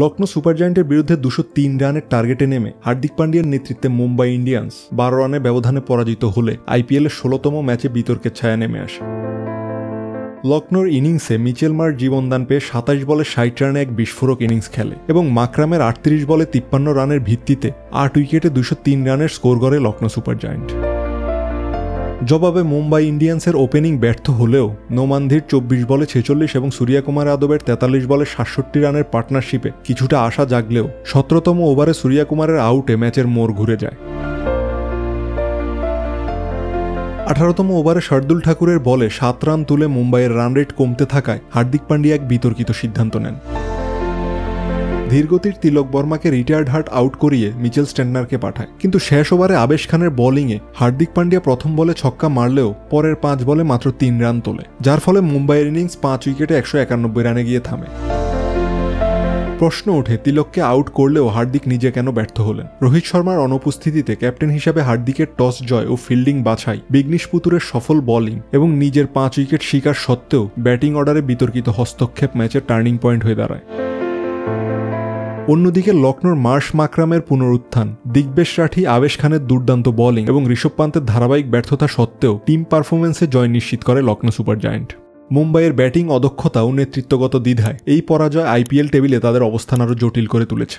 Lucknow super জায়ান্টের বিরুদ্ধে 203 রানের টার্গেটে নেমে হার্দিক পান্ডিয়ার নেতৃত্বে মুম্বাই ইন্ডিয়ান্স 12 রানের ব্যবধানে পরাজিত হলে আইপিএলের 16তম ম্যাচে বিতর্কের ছায়া নেমে আসে। লখনৌর ইনিংসে মিচেল মার্শ জীবনদান পেয়ে 27 বলে 60 রানে এক বিস্ফোরক ইনিংস খেলে এবং মাকরামের 38 বলে 53 রানের ভিত্তিতে 8 উইকেটে 203 রানের স্কোর করে লখনৌ সুপার জায়ান্ট। জবাবে মুম্বাই ইন্ডিয়ান্সের ওপেনিং ব্যর্থ হলেও নোমানধির 24 বলে 46 এবং সূর্যকুমার যাদবের 43 বলে 67 রানের পার্টনারশিপে কিছুটা আশা জাগলেও 17তম ওভারে সূর্যকুমারের আউটে ম্যাচের মোড় ঘুরে যায়। 18তম ওভারে শার্দুল ঠাকুরের বলে 7 রান তুলে মুম্বাইয়ের রান রেট কমতে থাকায় হার্দিক পান্ডিয়া এক বিতর্কিত সিদ্ধান্ত নেন। ধীরগতির তিলক বর্মাকে রিটায়ার্ড হার্ট আউট করিয়ে মিচেল স্ট্যান্ডারকে পাঠায়, কিন্তু শেষ ওভারে আবেশ খানের বোলিংয়ে হার্দিক পান্ডিয়া প্রথম বলে ছক্কা মারলেও পরের 5 বলে মাত্র 3 রান তোলে, যার ফলে মুম্বাইয়ের ইনিংস 5 উইকেটে 191 রানে গিয়ে থামে। প্রশ্ন ওঠে, তিলককে আউট করলেও হার্দিক নিজে কেন ব্যর্থ হলেন? রোহিত শর্মার অনুপস্থিতিতে ক্যাপ্টেন হিসাবে হার্দিকের টস জয় ও ফিল্ডিং বাছাই, বিঘ্নেশ পুতুরের সফল বোলিং এবং নিজের 5 উইকেট শিকার সত্ত্বেও ব্যাটিং অর্ডারে বিতর্কিত হস্তক্ষেপ ম্যাচের টার্নিং পয়েন্ট হয়ে দাঁড়ায়। অন্যদিকে লখনৌর মার্শ মাকরামের পুনরুত্থান, দিগ্বেশ রাঠি আবেশ খানের দুর্দান্ত বোলিং এবং ঋষভ পান্তের ধারাবাহিক ব্যর্থতা সত্ত্বেও টিম পারফরমেন্সে জয় নিশ্চিত করে লখনৌ সুপার জায়ান্ট। মুম্বাইয়ের ব্যাটিং অদক্ষতা ও নেতৃত্বগত দ্বিধায় এই পরাজয় আইপিএল টেবিলে তাদের অবস্থান আরও জটিল করে তুলেছে।